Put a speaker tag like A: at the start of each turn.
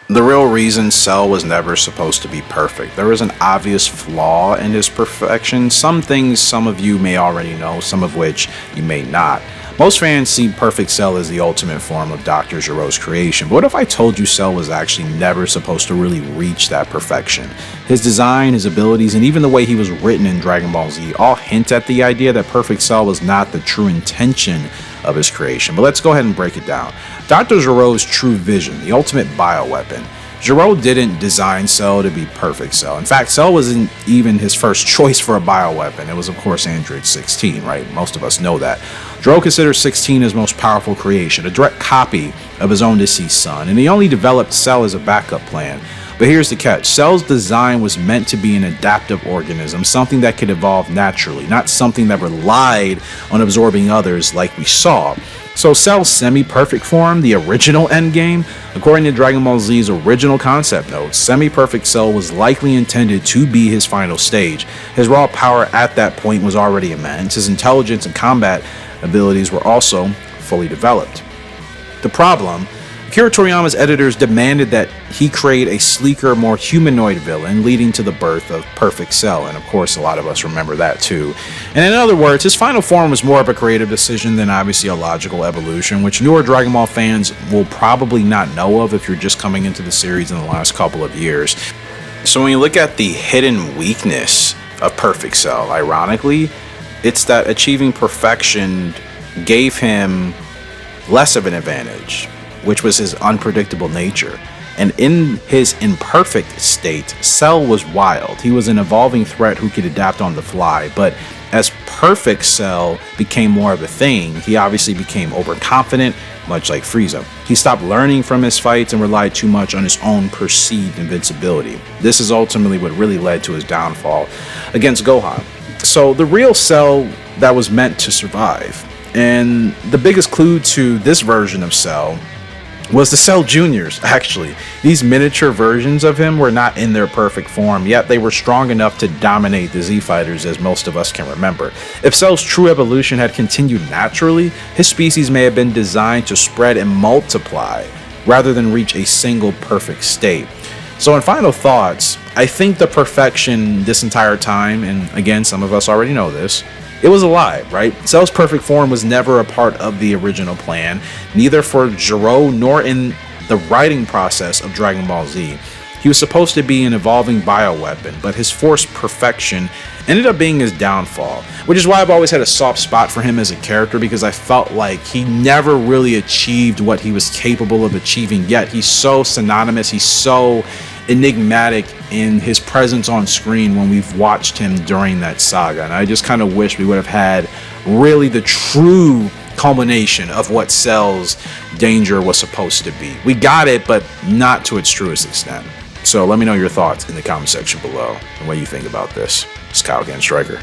A: The real reason Cell was never supposed to be perfect. There was an obvious flaw in his perfection. Some things some of you may already know, some of which you may not. Most fans see Perfect Cell as the ultimate form of Dr. Gero's creation, but what if I told you Cell was actually never supposed to really reach that perfection? His design, his abilities, and even the way he was written in Dragon Ball Z all hint at the idea that Perfect Cell was not the true intention of his creation. But let's go ahead and break it down. Dr. Gero's true vision, the ultimate bioweapon. Gero didn't design Cell to be Perfect Cell. In fact, Cell wasn't even his first choice for a bioweapon. It was, of course, Android 16, right? Most of us know that. Gero considers 16 his most powerful creation, a direct copy of his own deceased son, and he only developed Cell as a backup plan. But here's the catch. Cell's design was meant to be an adaptive organism, something that could evolve naturally, not something that relied on absorbing others like we saw. So Cell's semi-perfect form, the original endgame, according to Dragon Ball Z's original concept notes, semi-perfect Cell was likely intended to be his final stage. His raw power at that point was already immense. His intelligence and combat abilities were also fully developed. The problem, Akira Toriyama's editors demanded that he create a sleeker, more humanoid villain, leading to the birth of Perfect Cell, and of course a lot of us remember that too. And in other words, his final form was more of a creative decision than obviously a logical evolution, which newer Dragon Ball fans will probably not know of if you're just coming into the series in the last couple of years. So when you look at the hidden weakness of Perfect Cell, ironically, it's that achieving perfection gave him less of an advantage, which was his unpredictable nature. And in his imperfect state, Cell was wild. He was an evolving threat who could adapt on the fly, but as Perfect Cell became more of a thing, he obviously became overconfident, much like Frieza. He stopped learning from his fights and relied too much on his own perceived invincibility. This is ultimately what really led to his downfall against Gohan. So the real Cell that was meant to survive. And the biggest clue to this version of Cell was the Cell Juniors, actually. These miniature versions of him were not in their perfect form, yet they were strong enough to dominate the Z Fighters, as most of us can remember. If Cell's true evolution had continued naturally, his species may have been designed to spread and multiply, rather than reach a single perfect state. So in final thoughts, I think the perfection this entire time, and again, some of us already know this, it was a lie, right? Cell's perfect form was never a part of the original plan, neither for Gero nor in the writing process of Dragon Ball Z. He was supposed to be an evolving bioweapon, but his forced perfection ended up being his downfall, which is why I've always had a soft spot for him as a character, because I felt like he never really achieved what he was capable of achieving, yet he's so synonymous, he's so enigmatic in his presence on screen when we've watched him during that saga. And I just kind of wish we would have had really the true culmination of what Cell's danger was supposed to be. We got it, but not to its truest extent. So let me know your thoughts in the comment section below and what you think about this. It's Kyle again, Striker.